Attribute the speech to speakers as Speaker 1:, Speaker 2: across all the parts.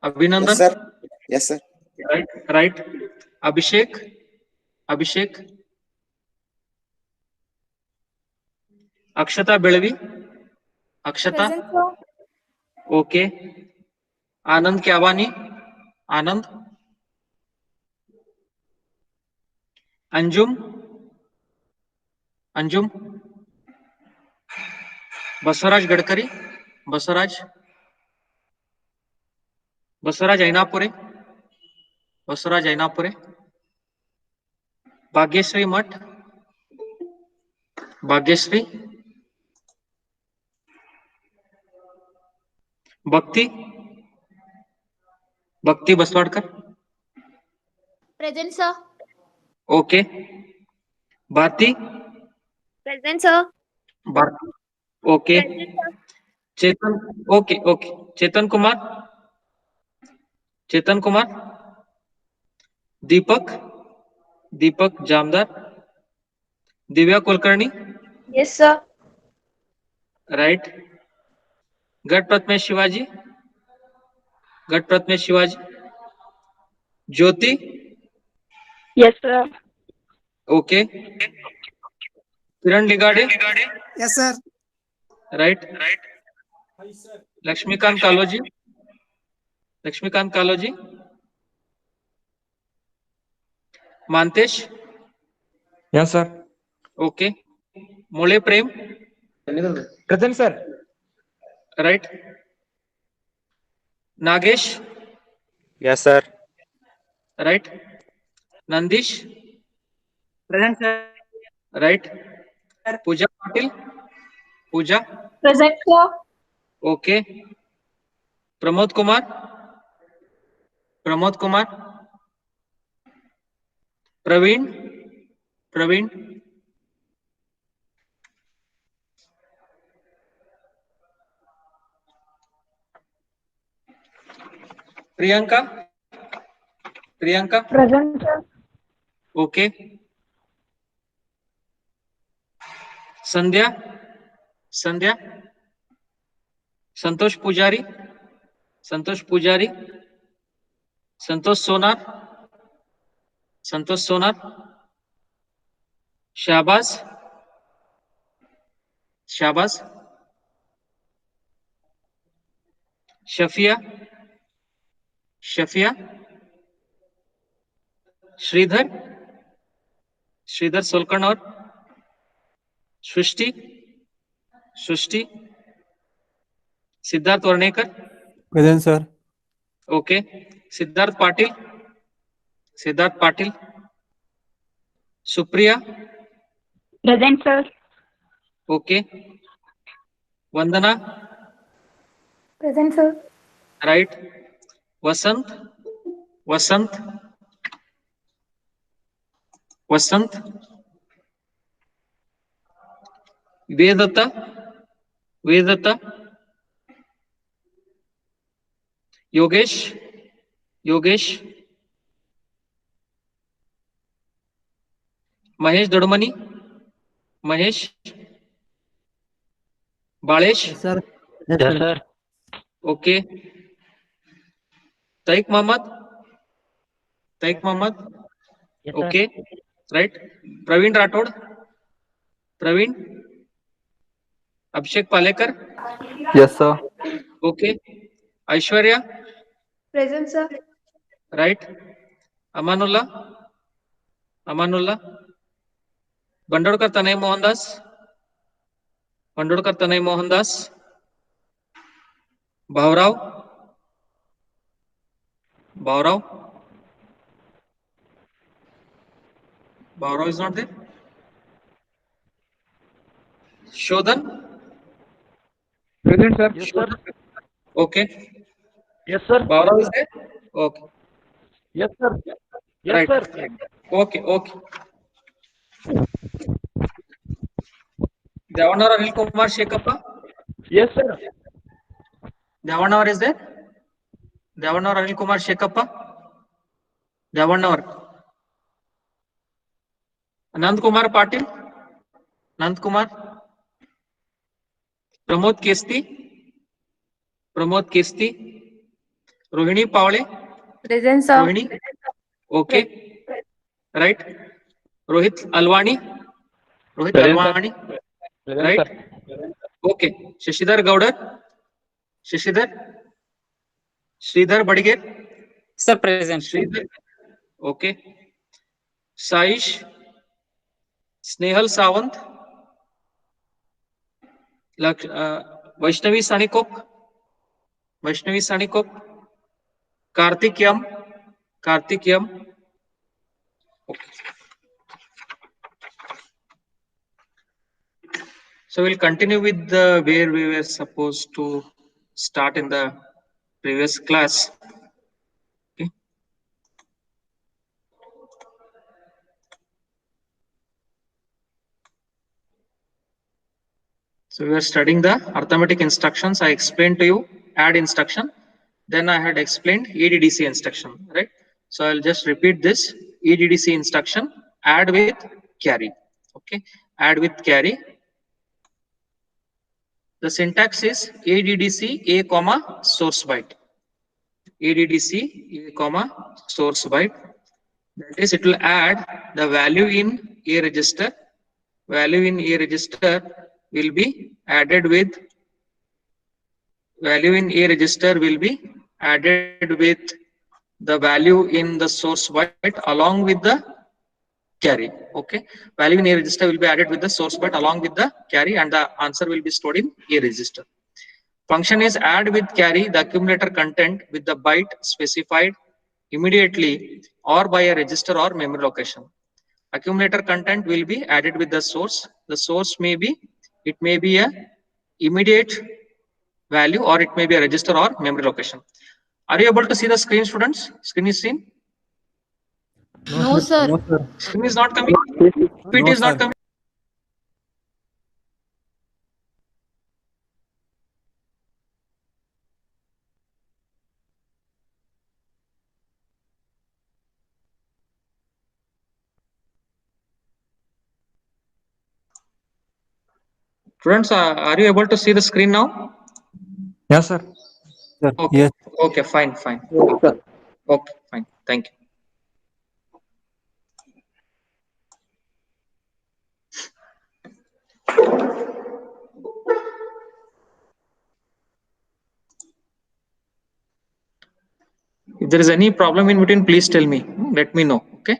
Speaker 1: Abhinandan.
Speaker 2: Yes, sir. Yes, sir.
Speaker 1: Right. Abhishek. Akshata Belvi. Akshata.
Speaker 3: Present, sir.
Speaker 1: Okay. Anand Kyavani. Anand. Anjum. Basaraj Gadkari. Basaraj Ainapure. Bhagyasri Math. Bhagyasri. Bhakti Baswadkar.
Speaker 3: Present, sir.
Speaker 1: Okay. Bharti.
Speaker 3: Present, sir.
Speaker 1: Okay.
Speaker 3: Present, sir.
Speaker 1: Chetan. Okay. Chetan Kumar. Deepak Jamdar. Divya Kulkarni.
Speaker 3: Yes, sir.
Speaker 1: Right. Gat Pratmesh Shivaji. Jyoti.
Speaker 3: Yes, sir.
Speaker 1: Okay. Kiran Ligade.
Speaker 4: Yes, sir.
Speaker 1: Right. Lakshmikant Kaloji. Mantesh.
Speaker 5: Yes, sir.
Speaker 1: Okay. Mole Prem.
Speaker 5: Present, sir.
Speaker 1: Right. Nagesh.
Speaker 5: Yes, sir.
Speaker 1: Right. Nandish.
Speaker 4: Present, sir.
Speaker 1: Right. Pooja Patil.
Speaker 3: Present, sir.
Speaker 1: Okay. Pramod Kumar. Praveen. Priyanka.
Speaker 3: Present, sir.
Speaker 1: Okay. Sandhya. Santosh Pujari. Santosh Sonar. Shabaz. Shafia. Sridhar Solkanor. Srishti. Siddharth Varnekar.
Speaker 5: Present, sir.
Speaker 1: Okay. Siddharth Patil. Supriya.
Speaker 3: Present, sir.
Speaker 1: Okay. Vandana.
Speaker 3: Present, sir.
Speaker 1: Right. Vasant. Vedata. Yogesh. Mahesh Dodmani. Balesh.
Speaker 4: Yes, sir.
Speaker 5: Yes, sir.
Speaker 1: Okay. Taik Mohammed.
Speaker 4: Yes,
Speaker 1: Okay. Right. Praveen Rathod. Abhishek Palekar.
Speaker 5: Yes, sir.
Speaker 1: Okay. Aishwarya.
Speaker 3: Present, sir.
Speaker 1: Right. Amanullah. Bandodkar Tanay Mohandas. Bhaurav. Bhaurav is not there. Shodhan.
Speaker 5: Present, sir.
Speaker 4: Yes, sir.
Speaker 1: Okay.
Speaker 4: Yes, sir.
Speaker 1: Bhaurav is there. Okay.
Speaker 4: Yes, sir. Yes,
Speaker 1: Right.
Speaker 4: sir.
Speaker 1: Okay. Devanur Anil Kumar Shekappa.
Speaker 4: Yes, sir.
Speaker 1: Devanur is there. Devanur Anil Kumar Shekappa. Devanur. Anand Kumar Patil. Pramod Kesti. Rohini Pawale.
Speaker 3: Present, sir.
Speaker 1: Rohini. Okay. Right. Rohit Alwani. Rohit
Speaker 4: Present, sir.
Speaker 1: Alwani.
Speaker 4: Present,
Speaker 1: Right.
Speaker 4: sir.
Speaker 1: Okay. Shashidhar Gaudar. Shashidhar. Sridhar Badigir.
Speaker 5: Sir, present.
Speaker 1: Sridhar. Okay. Saish. Snehal Sawant. Vaishnavi Sanikop. Vaishnavi Sanikop. Karthik Yam. Karthik Yam. Okay. So we'll continue with the where we were supposed to start in the previous class. Okay. So we were studying the arithmetic instructions. I explained to you add instruction. Then I had explained EDDC instruction, right? So I'll just repeat this EDDC instruction, add with carry. Okay, add with carry. The syntax is ADDC A comma source byte. ADDC A comma source byte. That is, it will add the value in A register. Value in A register will be added with value in A register will be added with the value in the source byte along with the carry. Okay, value in A register will be added with the source byte along with the carry, and the answer will be stored in A register. Function is add with carry the accumulator content with the byte specified immediately or by a register or memory location. Accumulator content will be added with the source. The source may be, it may be a immediate value or it may be a register or memory location. Are you able to see the screen, students? Screen is seen?
Speaker 3: No, sir.
Speaker 5: No, sir.
Speaker 1: Screen is not coming. If it
Speaker 5: No,
Speaker 1: is not
Speaker 5: sir.
Speaker 1: coming. Students, are you able to see the screen now?
Speaker 5: Yes, sir. Sir.
Speaker 1: Okay.
Speaker 5: Yes.
Speaker 1: Okay, fine, fine. Okay, fine. Thank you. If there is any problem in between, please tell me. Let me know. Okay.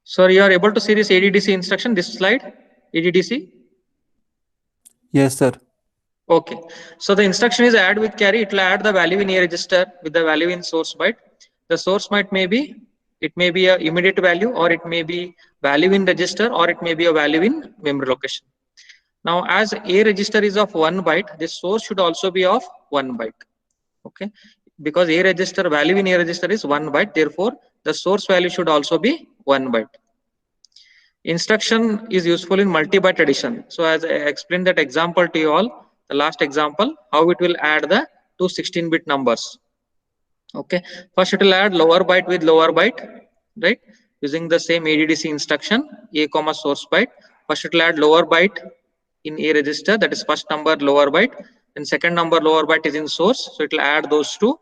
Speaker 1: So you are able to see this ADDC instruction, this slide, ADDC?
Speaker 5: Yes, sir.
Speaker 1: Okay. So the instruction is add with carry. It will add the value in A register with the value in source byte. The source byte may be, it may be a immediate value, or it may be value in register, or it may be a value in memory location. Now, as A register is of 1 byte, this source should also be of 1 byte. Okay. Because A register value in A register is 1 byte, therefore the source value should also be 1 byte. Instruction is useful in multi-byte addition. So as I explained that example to you all, the last example, how it will add the two 16-bit numbers. Okay, first it will add lower byte with lower byte, right? Using the same ADDC instruction, A comma source byte. First it will add lower byte in A register, that is first number lower byte, and second number lower byte is in source, so it will add those two,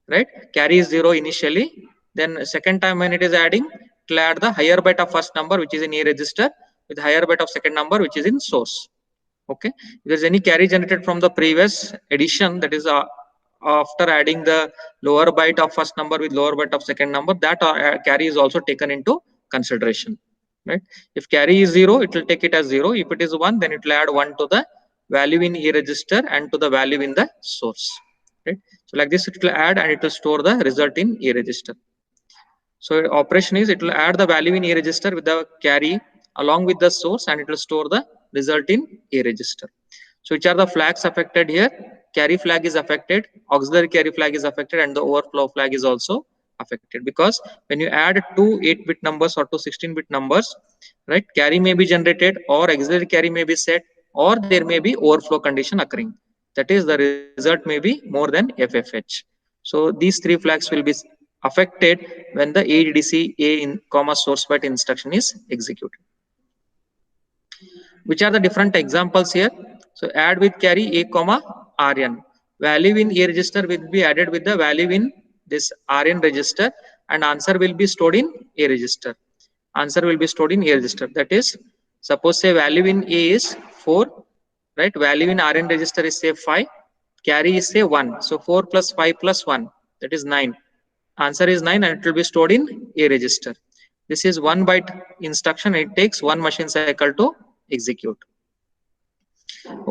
Speaker 1: right? Carry is 0 initially, then second time when it is adding, it will add the higher byte of first number which is in A register with higher byte of second number which is in source. Okay, if there is any carry generated from the previous addition, that is after adding the lower byte of first number with lower byte of second number, that carry is also taken into consideration, right? If carry is 0, it will take it as 0. If it is 1, then it will add 1 to the value in A register and to the value in the source, right? So like this, it will add and it will store the result in A register. So operation is, it will add the value in A register with the carry along with the source, and it will store the result in A register. So which are the flags affected here? Carry flag is affected, auxiliary carry flag is affected, and the overflow flag is also affected, because when you add two 8-bit numbers or two 16-bit numbers, right, carry may be generated or auxiliary carry may be set, or there may be overflow condition occurring. That is, the result may be more than FFH. So these three flags will be affected when the ADDC A in comma source byte instruction is executed. Which are the different examples here? So add with carry A comma Rn. Value in A register will be added with the value in this Rn register, and answer will be stored in A register. Answer will be stored in A register. That is, suppose say value in A is 4, right? Value in Rn register is say 5, carry is say 1. So 4 plus 5 plus 1, that is 9. Answer is 9 and it will be stored in A register. This is 1 byte instruction. It takes 1 machine cycle to execute.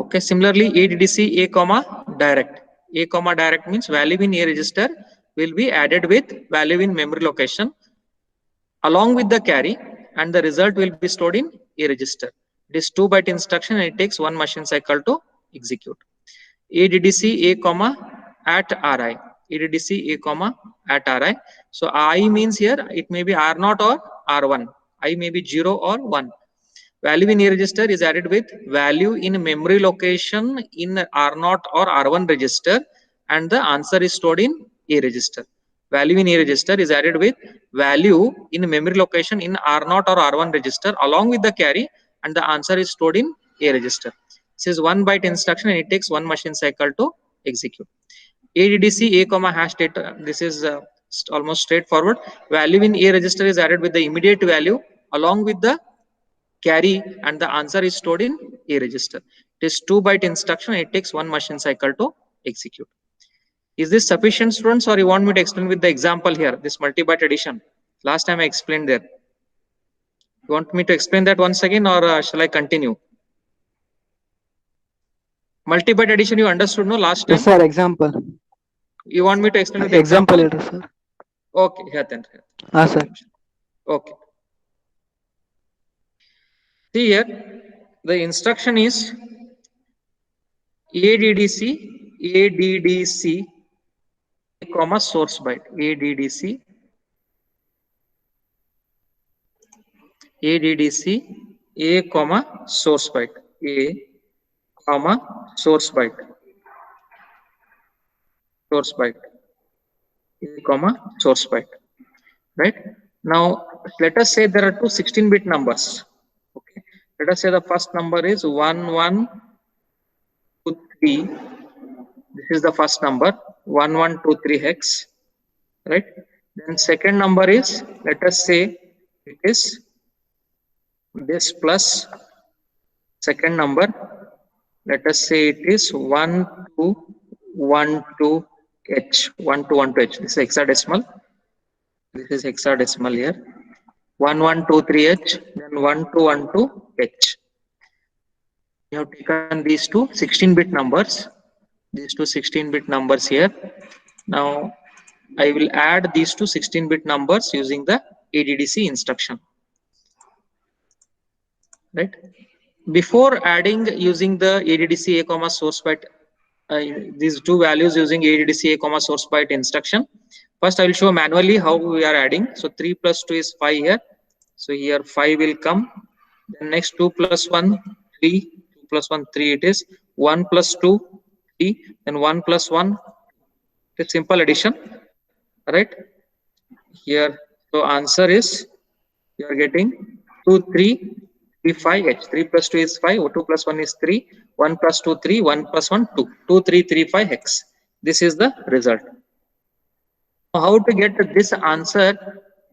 Speaker 1: Okay, similarly ADDC A comma direct. A comma direct means value in A register will be added with value in memory location along with the carry, and the result will be stored in A register. It is 2 byte instruction and it takes 1 machine cycle to execute. ADDC A comma at RI. ADDC A comma at RI. So I means here it may be R0 or R1. I may be 0 or 1. Value in A register is added with value in memory location in R0 or R1 register, and the answer is stored in A register. Value in A register is added with value in memory location in R0 or R1 register along with the carry, and the answer is stored in A register. This is 1 byte instruction and it takes 1 machine cycle to execute. ADDC A comma hash data. This is almost straightforward. Value in A register is added with the immediate value along with the carry, and the answer is stored in A register. It is 2 byte instruction and it takes 1 machine cycle to execute. Is this sufficient, students, or you want me to explain with the example here, this multi-byte addition? Last time I explained there. You want me to explain that once again, or shall I continue? Multi-byte addition you understood, no, last time?
Speaker 6: Yes, sir. Example.
Speaker 1: You want me to explain with the
Speaker 6: Example
Speaker 1: example?
Speaker 6: later, sir.
Speaker 1: Okay, here then.
Speaker 6: Sir.
Speaker 1: Okay. See here, the instruction is ADDC A comma source byte. ADDC A comma source byte. A comma source byte. Source byte. A comma source byte. Right? Now let us say there are two 16-bit numbers. Okay. Let us say the first number is 1123. This is the first number, 1123 hex. Right? Then second number is, let us say it is this plus second number, let us say it is 1212h. 1212h. This is hexadecimal. This is hexadecimal here. 1123h, then 1212h. We have taken these two 16-bit numbers. These two 16-bit numbers here. Now I will add these two 16-bit numbers using the ADDC instruction. Right? Before adding using the ADDC A comma source byte, these two values using ADDC A comma source byte instruction, first I will show manually how we are adding. So 3 plus 2 is 5 here. So here 5 will come. Then next 2 plus 1, 3. 2 plus 1, 3 it is. 1 plus 2, 3. Then 1 plus 1. It's simple addition. Right? Here, so answer is, you are getting 2, 3, 3, 5, h. 3 plus 2 is 5, 2 plus 1 is 3, 1 plus 2, 3, 1 plus 1, 2, 2, 3, 3, 5 hex. This is the result. Now, how to get this answer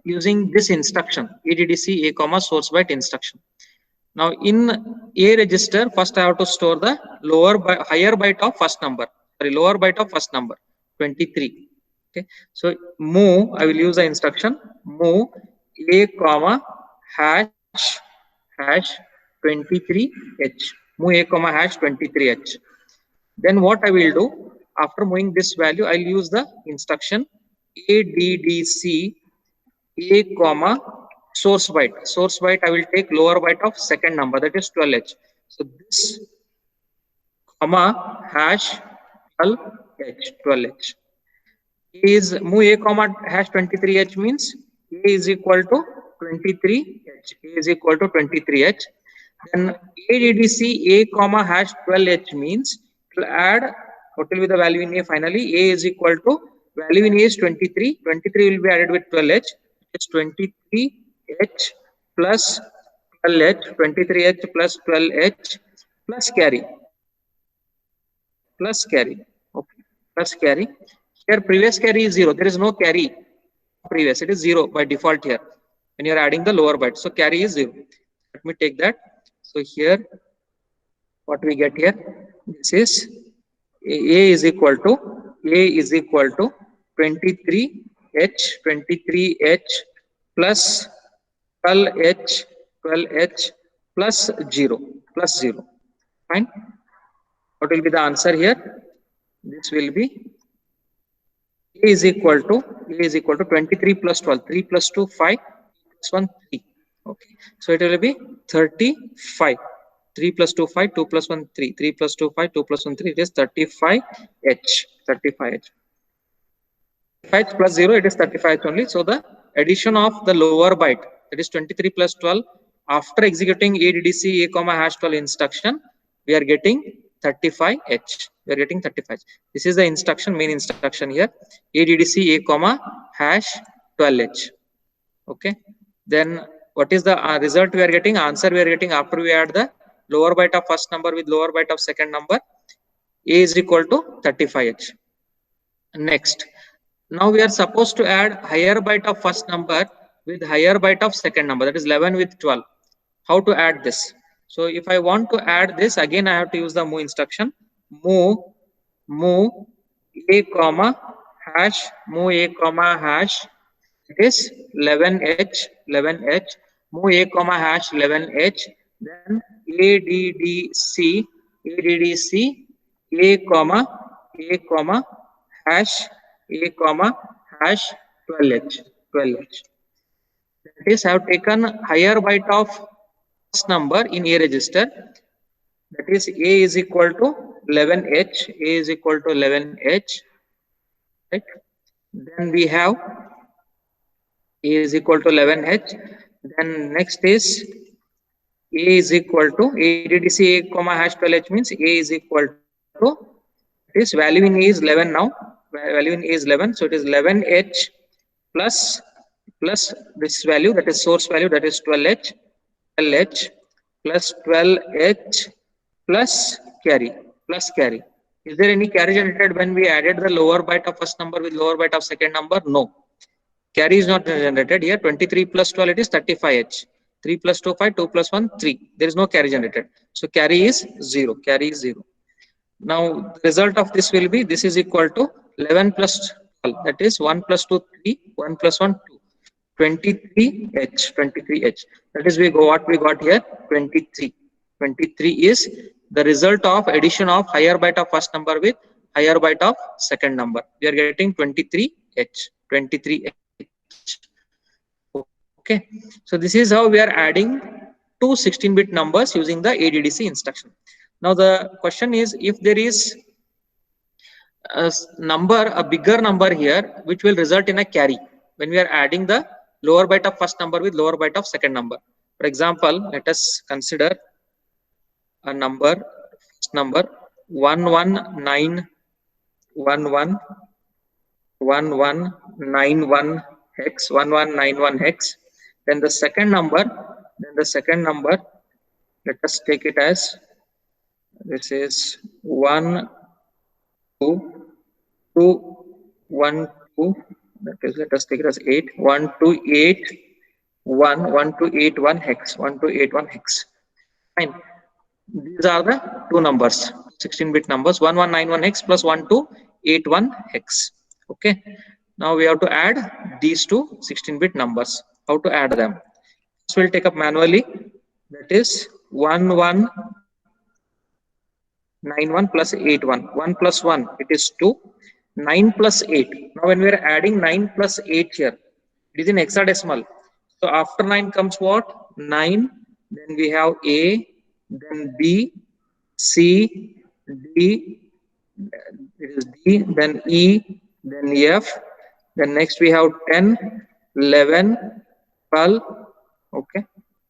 Speaker 1: using this instruction, ADDC A comma source byte instruction. Now in A register, first I have to store the higher byte of first number, lower byte of first number, 23. Okay, so move, I will use the instruction move A comma hash 23h. Move A comma hash 23h. Then what I will do, after moving this value, I will use the instruction ADDC A comma source byte. Source byte I will take lower byte of second number, that is 12h. So this comma hash 12h. Is move A comma hash 23h means A is equal to 23h. A is equal to 23h. Then ADDC A comma hash 12h means to add what will be the value in A finally. A is equal to value in A is 23. 23 will be added with 12h. It's 23h plus 12h. 23h plus 12h plus carry. plus carry. Okay, plus carry. Here previous carry is 0. There is no carry previous. It is 0 by default here when you are adding the lower byte. So carry is 0. Let me take that. So here what we get here, this is A is equal to 23h plus 12h plus 0 fine. What will be the answer here? This will be A is equal to 23 plus 12, 3 plus 2 5 plus 1 3. Okay, so it will be 35. 3 plus 2 5, 2 plus 1 3, 3 plus 2 5, 2 plus 1 3, it is 35h. 35h plus 0, it is 35h only. So the addition of the lower byte, that is 23 plus 12, after executing ADDC A comma hash 12 instruction, we are getting 35h. We are getting 35h. This is the instruction, main instruction here, ADDC A comma hash 12h. Okay, then what is the result we are getting? Answer we are getting after we add the lower byte of first number with lower byte of second number. A is equal to 35h. Next, now we are supposed to add higher byte of first number with higher byte of second number, that is 11 with 12. How to add this? So if I want to add this, again I have to use the move instruction. Move A comma hash, move A comma hash, it is 11h, move A comma hash 11h, then ADDC A comma hash 12h. That is, I have taken higher byte of first number in A register, that is A is equal to 11h, right? Then we have A is equal to 11h. Then next is A is equal to ADDC A comma hash 12h means A is equal to, this value in A is 11 now. Value in A is 11, so it is 11h plus this value, that is source value, that is 12h plus 12h plus carry. Is there any carry generated when we added the lower byte of first number with lower byte of second number? No. Carry is not generated here. 23 plus 12, it is 35h. 3 plus 2 5, 2 plus 1 3. There is no carry generated. So carry is 0. Now the result of this will be, this is equal to 11 plus 12, that is 1 plus 2 3, 1 plus 1 2. 23h. That is what we got here, 23. 23 is the result of addition of higher byte of first number with higher byte of second number. We are getting 23h. Okay, so this is how we are adding two 16-bit numbers using the ADDC instruction. Now the question is, if there is a bigger number here which will result in a carry when we are adding the lower byte of first number with lower byte of second number. For example, let us consider a first number 1191 hex, then the second number, let us take it as, this is 1 2 1 2, that is, let us take it as 8 1281 hex. Fine. These are the two numbers, 16-bit numbers, 1191 hex plus 1281 hex. Okay, now we have to add these two 16-bit numbers. How to add them? This will take up manually, that is 1191 plus 81, 1 plus 1, it is 2, 9 plus 8. Now when we are adding 9 plus 8 here, it is in hexadecimal. So after 9 comes what? 9, then we have A, then B, C, D, it is D, then E, then F, then next we have 10, 11, 12, okay,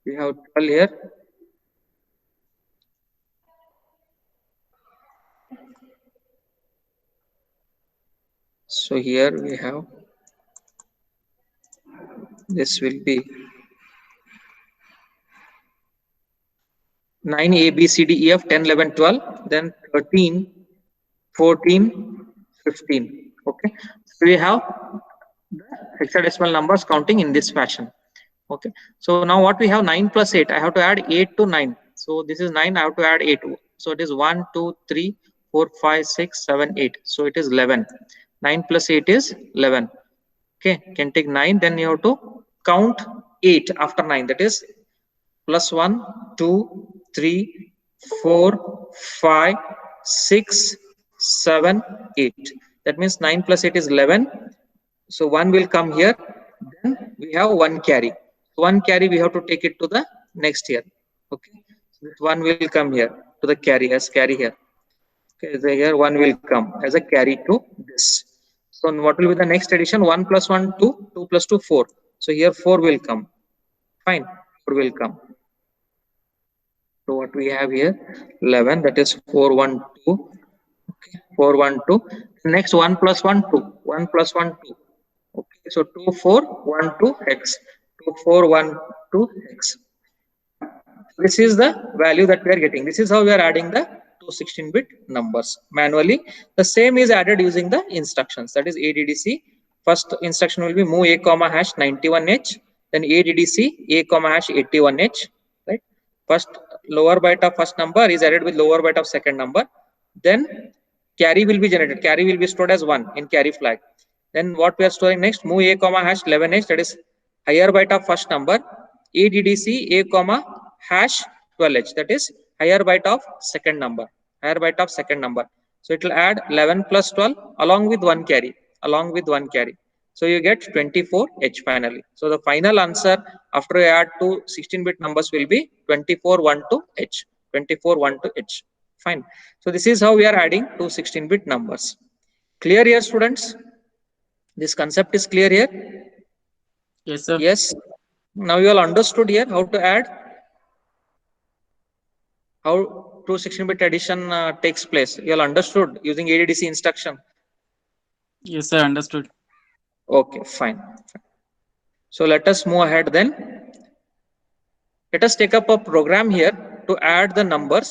Speaker 1: we have 12 here. So here we have, this will be 9 A, B, C, D, E, F, 10, 11, 12, then 13, 14, 15. Okay. So we have the hexadecimal numbers counting in this fashion. Okay. So now what we have 9 plus 8. I have to add 8 to 9. So this is 9. I have to add 8. So it is 1, 2, 3, 4, 5, 6, 7, 8. So it is 11. 9 plus 8 is 11. Okay. Can take 9. Then you have to count 8 after 9. That is plus 1, 2, 3, 4, 5, 6, 7, 8. That means 9 plus 8 is 11. So 1 will come here. Then we have 1 carry. 1 carry we have to take it to the next here. Okay. So this 1 will come here to the carry as carry here. Okay. So here 1 will come as a carry to this. So what will be the next addition? 1 plus 1, 2. 2 plus 2, 4. So here 4 will come. Fine. 4 will come. So what we have here 11, that is 4, 1, 2. Okay, 4, 1, 2. Next 1 plus 1, 2. 1 plus 1, 2. Okay, so 2, 4, 1, 2 hex. 2, 4, 1, 2 hex. This is the value that we are getting. This is how we are adding the two 16-bit numbers manually. The same is added using the instructions. That is ADDC. First instruction will be move a comma hash 91h. Then ADDC a comma hash 81h. Right. First lower byte of first number is added with lower byte of second number. Then carry will be generated. Carry will be stored as 1 in carry flag. Then what we are storing next? Move a comma hash 11h. That is higher byte of first number. ADDC a comma hash 12h. That is higher byte of second number. Higher byte of second number. So it will add 11 plus 12 along with 1 carry. Along with 1 carry. So you get 24h finally. So the final answer after you add two 16-bit numbers will be 2412h. 2412h. Fine. So this is how we are adding two 16-bit numbers. Clear here, students? This concept is clear here?
Speaker 5: Yes, sir.
Speaker 1: Yes. Now you all understood here how to add, how two 16-bit addition takes place. You all understood using ADDC instruction.
Speaker 5: Yes, sir. Understood.
Speaker 1: Okay, fine. So let us move ahead then. Let us take up a program here to add the numbers